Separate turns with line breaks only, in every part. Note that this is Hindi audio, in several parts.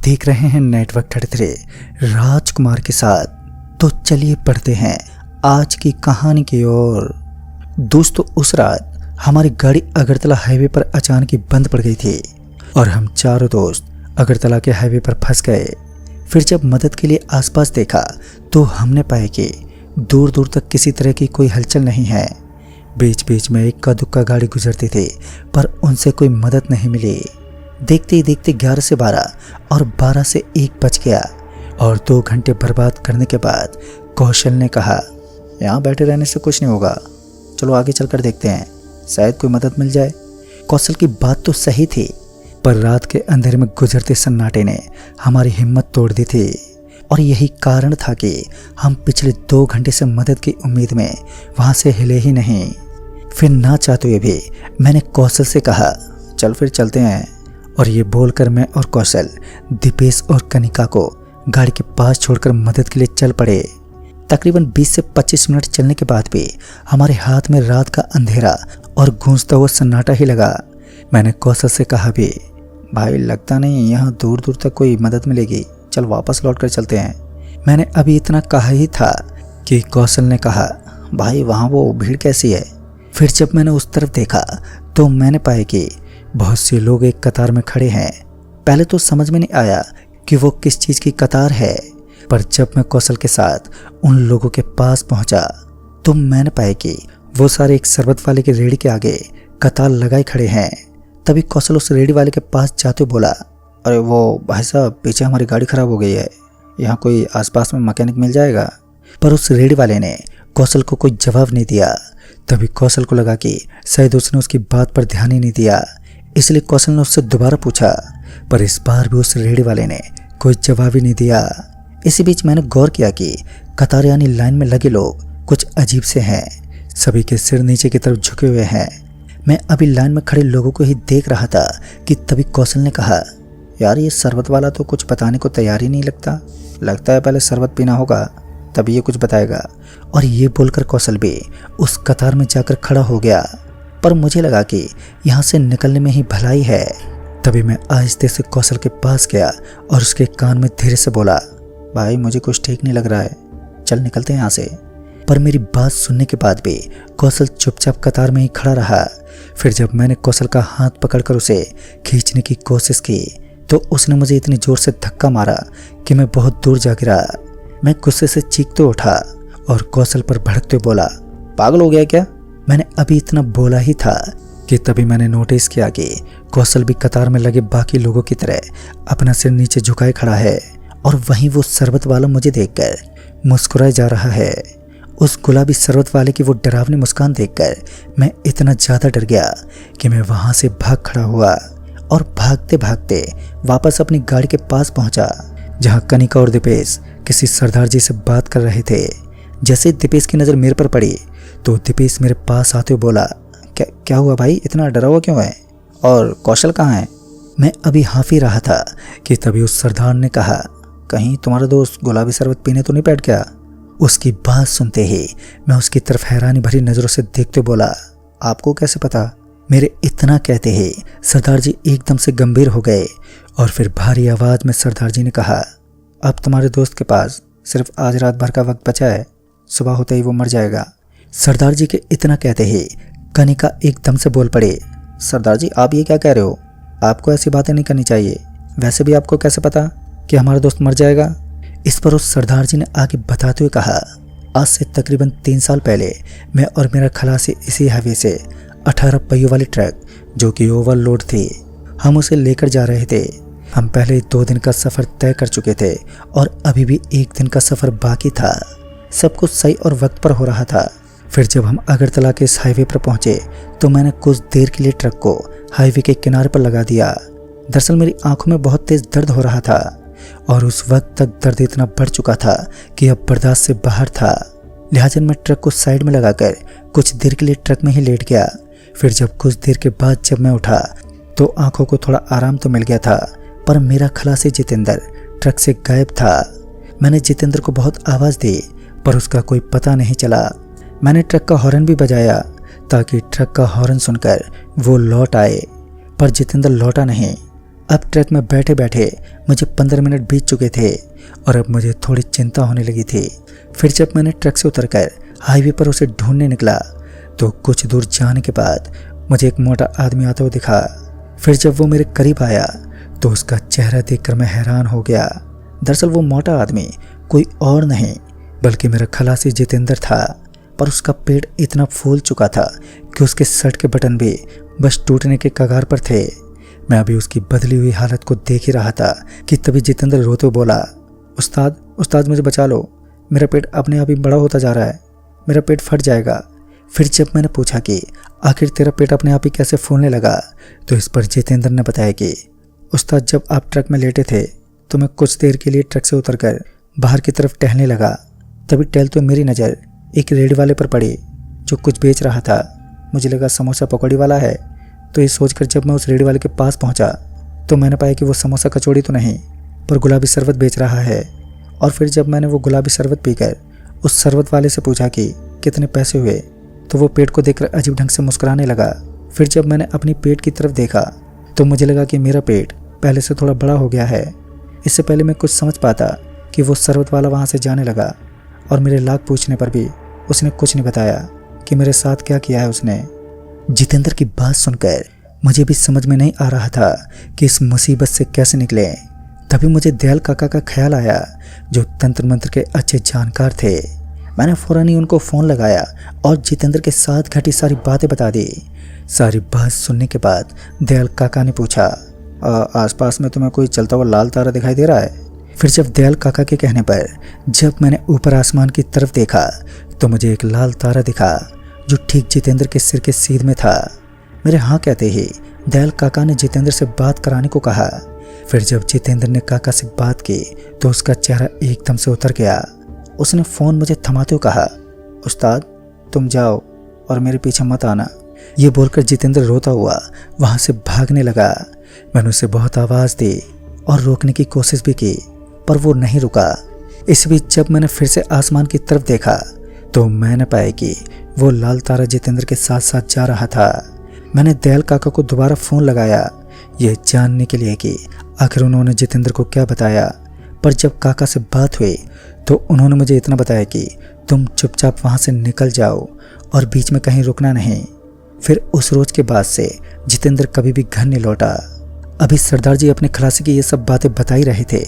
देख रहे हैं नेटवर्क 33 राजकुमार के साथ। तो चलिए पढ़ते हैं आज की कहानी की ओर। दोस्तों, उस रात हमारी गाड़ी अगरतला हाईवे पर अचानक ही बंद पड़ गई थी और हम चारों दोस्त अगरतला के हाईवे पर फंस गए। फिर जब मदद के लिए आसपास देखा तो हमने पाया कि दूर दूर तक किसी तरह की कोई हलचल नहीं है। बीच बीच में इक्का दुक्का गाड़ी गुजरती थी पर उनसे कोई मदद नहीं मिली। देखते ही देखते 11 से 12 और 12 से 1 बज गया और 2 घंटे बर्बाद करने के बाद कौशल ने कहा, यहाँ बैठे रहने से कुछ नहीं होगा, चलो आगे चलकर देखते हैं, शायद कोई मदद मिल जाए। कौशल की बात तो सही थी पर रात के अंधेरे में गुजरते सन्नाटे ने हमारी हिम्मत तोड़ दी थी और यही कारण था कि हम पिछले 2 घंटे से मदद की उम्मीद में वहाँ से हिले ही नहीं। फिर ना चाहते हुए भी मैंने कौशल से कहा, चल फिर चलते हैं। और ये बोलकर मैं और कौशल दीपेश और कनिका को गाड़ी के पास छोड़कर मदद के लिए चल पड़े। तकरीबन 20 से 25 मिनट चलने के बाद भी हमारे हाथ में रात का अंधेरा और गूंजता हुआ सन्नाटा ही लगा। मैंने कौशल से कहा भी, भाई लगता नहीं यहाँ दूर दूर तक कोई मदद मिलेगी, चल वापस लौट कर चलते हैं। मैंने अभी इतना कहा ही था कि कौशल ने कहा, भाई वहाँ वो भीड़ कैसी है। फिर जब मैंने उस तरफ देखा तो मैंने पाया कि बहुत से लोग एक कतार में खड़े हैं। पहले तो समझ में नहीं आया कि वो किस चीज़ की कतार है, पर जब मैं कौशल के साथ उन लोगों के पास पहुंचा तो मैंने पाया कि वो सारे एक शरबत वाले की रेहड़ी के आगे कतार लगाए खड़े हैं। तभी कौशल उस रेहड़ी वाले के पास जाते बोला, अरे वो भाई साहब, पीछे हमारी गाड़ी खराब हो गई है, यहाँ कोई आसपास में मैकेनिक मिल जाएगा। पर उस रेहड़ी वाले ने कौशल को कोई जवाब नहीं दिया। तभी कौशल को लगा कि शायद उसने उसकी बात पर ध्यान ही नहीं दिया, इसलिए कौशल ने उससे दोबारा पूछा, पर इस बार भी उस रेहड़ी वाले ने कोई जवाब ही नहीं दिया। इसी बीच मैंने गौर किया कि कतार यानी लाइन में लगे लोग कुछ अजीब से हैं, सभी के सिर नीचे की तरफ झुके हुए हैं। मैं अभी लाइन में खड़े लोगों को ही देख रहा था कि तभी कौशल ने कहा, यार ये शरबत वाला तो कुछ बताने को तैयार ही नहीं लगता है पहले शरबत पीना होगा तभी ये कुछ बताएगा। और ये बोलकर कौशल भी उस कतार में जाकर खड़ा हो गया। पर मुझे लगा कि यहाँ से निकलने में ही भलाई है। तभी मैं आहिस्ते से कौशल के पास गया और उसके कान में धीरे से बोला, भाई मुझे कुछ ठीक नहीं लग रहा है, चल निकलते हैं यहाँ से। पर मेरी बात सुनने के बाद भी कौशल चुपचाप कतार में ही खड़ा रहा। फिर जब मैंने कौशल का हाथ पकड़कर उसे खींचने की कोशिश की तो उसने मुझे इतनी जोर से धक्का मारा कि मैं बहुत दूर जा गिरा। मैं गुस्से से चीखते उठा और कौशल पर भड़कते बोला, पागल हो गया क्या। मैंने अभी इतना बोला ही था कि तभी मैंने नोटिस किया कि कौशल भी कतार में लगे बाकी लोगों की तरह अपना सिर नीचे झुकाए खड़ा है और वहीं वो शरबत वाला मुझे देखकर मुस्कुराए जा रहा है। उस गुलाबी शरबत वाले की वो डरावनी मुस्कान देखकर मैं इतना ज़्यादा डर गया कि मैं वहाँ से भाग खड़ा हुआ और भागते भागते वापस अपनी गाड़ी के पास पहुँचा, जहाँ कनिका और दीपेश किसी सरदार जी से बात कर रहे थे। जैसे दीपेश की नज़र मेरे पर पड़ी तो दीपेश मेरे पास आते हुए बोला, क्या हुआ भाई, इतना डरा हुआ क्यों है, और कौशल कहाँ है। मैं अभी हाफ ही रहा था कि तभी उस सरदार ने कहा, कहीं तुम्हारा दोस्त गुलाबी शरबत पीने तो नहीं बैठ गया। उसकी बात सुनते ही मैं उसकी तरफ हैरानी भरी नज़रों से देखते बोला, आपको कैसे पता। मेरे इतना कहते ही सरदार जी एकदम से गंभीर हो गए और फिर भारी आवाज़ में सरदार जी ने कहा, अब तुम्हारे दोस्त के पास सिर्फ आज रात भर का वक्त बचा है, सुबह होते ही वो मर जाएगा। सरदार जी के इतना कहते ही कनिका एकदम से बोल पड़े, सरदार जी आप ये क्या कह रहे हो, आपको ऐसी बातें नहीं करनी चाहिए, वैसे भी आपको कैसे पता कि हमारा दोस्त मर जाएगा। इस पर उस सरदार जी ने आगे बताते हुए कहा, आज से तकरीबन 3 साल पहले मैं और मेरा खलासी इसी हाईवे से 18 पहियों वाली ट्रक जो कि ओवरलोड थी, हम उसे लेकर जा रहे थे। हम पहले 2 दिन का सफ़र तय कर चुके थे और अभी भी 1 दिन का सफ़र बाकी था। सब कुछ सही और वक्त पर हो रहा था। फिर जब हम अगरतला के इस हाईवे पर पहुंचे तो मैंने कुछ देर के लिए ट्रक को हाईवे के किनारे पर लगा दिया। दरअसल मेरी आंखों में बहुत तेज दर्द हो रहा था और उस वक्त तक दर्द इतना बढ़ चुका था कि अब बर्दाश्त से बाहर था। लिहाजा मैं ट्रक को साइड में लगाकर कुछ देर के लिए ट्रक में ही लेट गया। फिर जब कुछ देर के बाद जब मैं उठा तो आंखों को थोड़ा आराम तो मिल गया था, पर मेरा खलासी जितेंद्र ट्रक से गायब था। मैंने जितेंद्र को बहुत आवाज़ दी पर उसका कोई पता नहीं चला। मैंने ट्रक का हॉर्न भी बजाया ताकि ट्रक का हॉर्न सुनकर वो लौट आए, पर जितेंद्र लौटा नहीं। अब ट्रक में बैठे बैठे मुझे 15 मिनट बीत चुके थे और अब मुझे थोड़ी चिंता होने लगी थी। फिर जब मैंने ट्रक से उतरकर हाईवे पर उसे ढूंढने निकला तो कुछ दूर जाने के बाद मुझे एक मोटा आदमी आता हुआ दिखा। फिर जब वो मेरे करीब आया तो उसका चेहरा देखकर मैं हैरान हो गया। दरअसल वो मोटा आदमी कोई और नहीं बल्कि मेरा खलासी जितेंद्र था, पर उसका पेट इतना फूल चुका था कि उसके शर्ट के बटन भी बस टूटने के कगार पर थे। मैं अभी उसकी बदली हुई हालत को देख ही रहा था कि तभी जितेंद्र रोते हुए बोला, उस्ताद मुझे बचा लो, मेरा पेट अपने आप ही बड़ा होता जा रहा है, मेरा पेट फट जाएगा। फिर जब मैंने पूछा कि आखिर तेरा पेट अपने आप ही कैसे फूलने लगा तो इस पर जितेंद्र ने बताया कि उस्ताद, जब आप ट्रक में लेटे थे तो मैं कुछ देर के लिए ट्रक से उतरकर बाहर की तरफ टहलने लगा। तभी टहलते हुए मेरी नज़र एक रेडी वाले पर पड़ी जो कुछ बेच रहा था। मुझे लगा समोसा पकौड़ी वाला है, तो ये सोचकर जब मैं उस रेडी वाले के पास पहुंचा तो मैंने पाया कि वो समोसा कचौड़ी तो नहीं पर गुलाबी शरबत बेच रहा है। और फिर जब मैंने वो गुलाबी शरबत पीकर उस शरबत वाले से पूछा कि कितने पैसे हुए तो वो पेट को देखकर अजीब ढंग से मुस्कुराने लगा। फिर जब मैंने अपनी पेट की तरफ देखा तो मुझे लगा कि मेरा पेट पहले से थोड़ा बड़ा हो गया है। इससे पहले मैं कुछ समझ पाता कि वो शरबत वाला वहाँ से जाने लगा और मेरे लाख पूछने पर भी उसने कुछ नहीं बताया कि मेरे साथ क्या किया है उसने। जितेंद्र की बात सुनकर मुझे भी समझ में नहीं आ रहा था कि इस मुसीबत से कैसे निकले। तभी मुझे दयाल काका का ख्याल आया जो तंत्र मंत्र के अच्छे जानकार थे। मैंने फौरन ही उनको फ़ोन लगाया और जितेंद्र के साथ घटी सारी बातें बता दी। सारी बात सुनने के बाद दयाल काका ने पूछा, आसपास में तुम्हें कोई चलता हुआ लाल तारा दिखाई दे रहा है? फिर जब दयाल काका के कहने पर जब मैंने ऊपर आसमान की तरफ देखा तो मुझे एक लाल तारा दिखा जो ठीक जितेंद्र के सिर के सीध में था। मेरे हाँ कहते ही दयाल काका ने जितेंद्र से बात कराने को कहा। फिर जब जितेंद्र ने काका से बात की तो उसका चेहरा एकदम से उतर गया। उसने फ़ोन मुझे थमाते हुए कहा, उस्ताद तुम जाओ और मेरे पीछे मत आना। ये बोलकर जितेंद्र रोता हुआ वहाँ से भागने लगा। मैंने उसे बहुत आवाज़ दी और रोकने की कोशिश भी की पर वो नहीं रुका। इस बीच जब मैंने फिर से आसमान की तरफ देखा तो मैंने पाया कि वो लाल तारा जितेंद्र के साथ साथ जा रहा था। मैंने दयाल काका को दोबारा फ़ोन लगाया ये जानने के लिए कि आखिर उन्होंने जितेंद्र को क्या बताया, पर जब काका से बात हुई तो उन्होंने मुझे इतना बताया कि तुम चुपचाप वहाँ से निकल जाओ और बीच में कहीं रुकना नहीं। फिर उस रोज के बाद से जितेंद्र कभी भी घर नहीं लौटा। अभी सरदार जी अपने खलासी की ये सब बातें बता ही रहे थे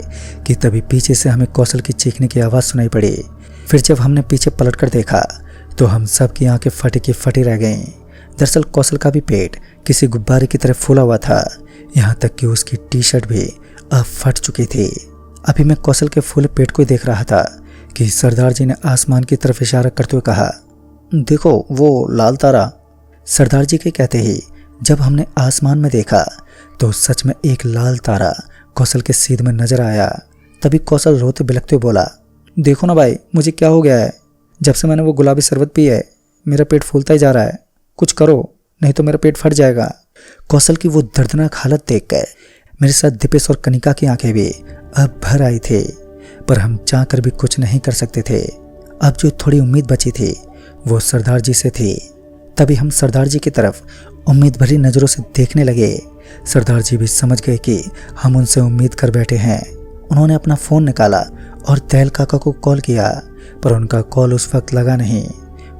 कि तभी पीछे से हमें कौशल की चीखने की आवाज़ सुनाई पड़ी। फिर जब हमने पीछे पलटकर देखा तो हम सब की आंखें फटी की फटी रह गईं। दरअसल कौशल का भी पेट किसी गुब्बारे की तरह फूला हुआ था, यहाँ तक कि उसकी टी शर्ट भी अब फट चुकी थी। अभी मैं कौशल के फूले पेट को ही देख रहा था कि सरदार जी ने आसमान की तरफ इशारा करते हुए कहा, देखो वो लाल तारा। सरदार जी के कहते ही जब हमने आसमान में देखा तो सच में एक लाल तारा कौशल के सीध में नजर आया। तभी कौशल रोते बिलखते बोला, देखो ना भाई मुझे क्या हो गया है, जब से मैंने वो गुलाबी शरबत पी है मेरा पेट फूलता ही जा रहा है, कुछ करो नहीं तो मेरा पेट फट जाएगा। कौशल की वो दर्दनाक हालत देखकर मेरे साथ दीपेश और कनिका की आंखें भी अब भर आई थी, पर हम चाहकर भी कुछ नहीं कर सकते थे। अब जो थोड़ी उम्मीद बची थी वो सरदार जी से थी। तभी हम सरदार जी की तरफ उम्मीद भरी नज़रों से देखने लगे। सरदार जी भी समझ गए कि हम उनसे उम्मीद कर बैठे हैं। उन्होंने अपना फ़ोन निकाला और दयाल काका को कॉल किया, पर उनका कॉल उस वक्त लगा नहीं।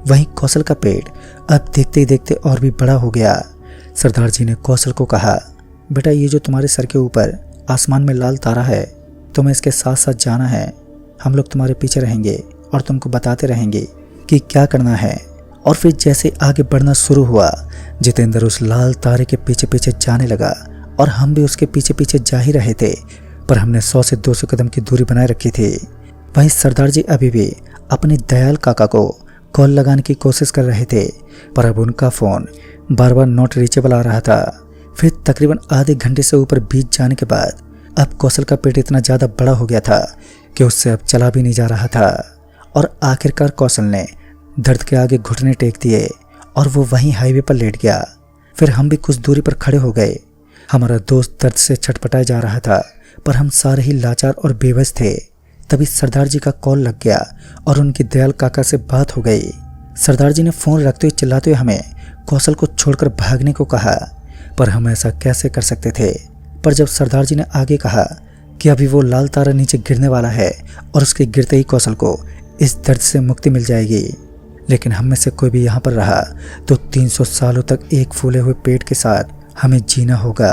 वहीं कौशल का पेट अब देखते ही देखते और भी बड़ा हो गया। सरदार जी ने कौशल को कहा, बेटा ये जो तुम्हारे सर के ऊपर आसमान में लाल तारा है तुम्हें इसके साथ साथ जाना है। हम लोग तुम्हारे पीछे रहेंगे और तुमको बताते रहेंगे कि क्या करना है। और फिर जैसे आगे बढ़ना शुरू हुआ जितेंद्र उस लाल तारे के पीछे पीछे जाने लगा और हम भी उसके पीछे पीछे जा ही रहे थे, पर हमने 100 से 200 कदम की दूरी बनाए रखी थी। वहीं सरदार जी अभी भी अपने दयाल काका को कॉल लगाने की कोशिश कर रहे थे, पर अब उनका फ़ोन बार बार नॉट रीचेबल आ रहा था। फिर तकरीबन आधे घंटे से ऊपर बीत जाने के बाद अब कौशल का पेट इतना ज़्यादा बड़ा हो गया था कि उससे अब चला भी नहीं जा रहा था। और आखिरकार कौशल ने दर्द के आगे घुटने टेक दिए और वो वहीं हाईवे पर लेट गया। फिर हम भी कुछ दूरी पर खड़े हो गए। हमारा दोस्त दर्द से छटपटाया जा रहा था, पर हम सारे ही लाचार और बेबस थे। तभी सरदार जी का कॉल लग गया और उनकी दयाल काका से बात हो गई। सरदार जी ने फ़ोन रखते हुए चिल्लाते हुए हमें कौशल को छोड़कर भागने को कहा, पर हम ऐसा कैसे कर सकते थे। पर जब सरदार जी ने आगे कहा कि अभी वो लाल तारा नीचे गिरने वाला है और उसके गिरते ही कौशल को इस दर्द से मुक्ति मिल जाएगी, लेकिन हम में से कोई भी यहाँ पर रहा तो 300 सालों तक एक फूले हुए पेट के साथ हमें जीना होगा।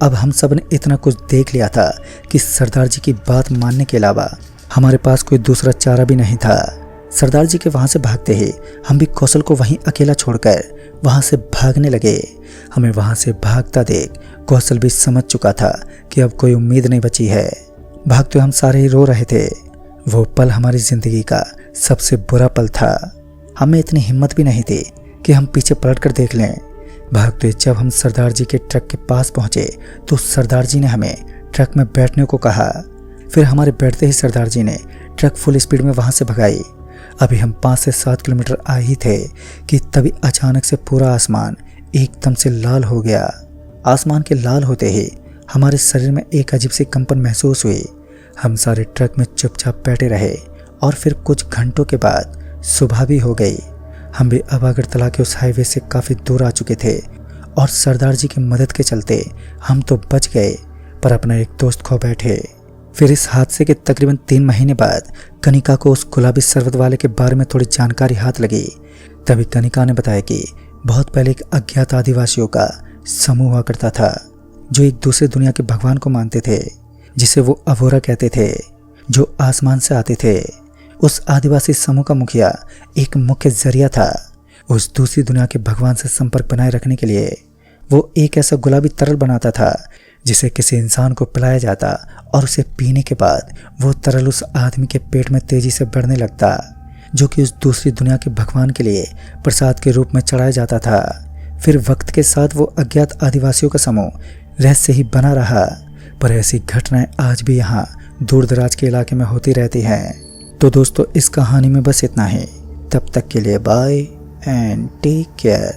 अब हम सब ने इतना कुछ देख लिया था कि सरदार जी की बात मानने के अलावा हमारे पास कोई दूसरा चारा भी नहीं था। सरदार जी के वहाँ से भागते ही हम भी कौशल को वहीं अकेला छोड़कर वहाँ से भागने लगे। हमें वहाँ से भागता देख कौशल भी समझ चुका था कि अब कोई उम्मीद नहीं बची है। भागते हम सारे ही रो रहे थे। वो पल हमारी जिंदगी का सबसे बुरा पल था। हमें इतनी हिम्मत भी नहीं थी कि हम पीछे पलट कर देख लें। भागते जब हम सरदार जी के ट्रक के पास पहुंचे तो सरदार जी ने हमें ट्रक में बैठने को कहा। फिर हमारे बैठते ही सरदार जी ने ट्रक फुल स्पीड में वहां से भगाई। अभी हम 5 से 7 किलोमीटर आए ही थे कि तभी अचानक से पूरा आसमान एकदम से लाल हो गया। आसमान के लाल होते ही हमारे शरीर में एक अजीब सी कंपन महसूस हुई। हम सारे ट्रक में चुपचाप बैठे रहे और फिर कुछ घंटों के बाद सुबह भी हो गई। हम भी अब अगरतला के उस हाईवे से काफ़ी दूर आ चुके थे और सरदार जी की मदद के चलते हम तो बच गए, पर अपना एक दोस्त खो बैठे। फिर इस हादसे के तकरीबन 3 महीने बाद कनिका को उस गुलाबी शरबत वाले के बारे में थोड़ी जानकारी हाथ लगी। तभी कनिका ने बताया कि बहुत पहले एक अज्ञात आदिवासियों का समूह हुआ करता था जो एक दूसरे दुनिया के भगवान को मानते थे, जिसे वो अवोरा कहते थे, जो आसमान से आते थे। उस आदिवासी समूह का मुखिया एक मुख्य जरिया था उस दूसरी दुनिया के भगवान से संपर्क बनाए रखने के लिए। वो एक ऐसा गुलाबी तरल बनाता था जिसे किसी इंसान को पिलाया जाता और उसे पीने के बाद वो तरल उस आदमी के पेट में तेजी से बढ़ने लगता, जो कि उस दूसरी दुनिया के भगवान के लिए प्रसाद के रूप में चढ़ाया जाता था। फिर वक्त के साथ वो अज्ञात आदिवासियों का समूह रहस्य ही बना रहा, पर ऐसी घटनाएं आज भी यहाँ दूर दराज के इलाके में होती रहती हैं। तो दोस्तों, इस कहानी में बस इतना ही। तब तक के लिए बाय एंड टेक केयर।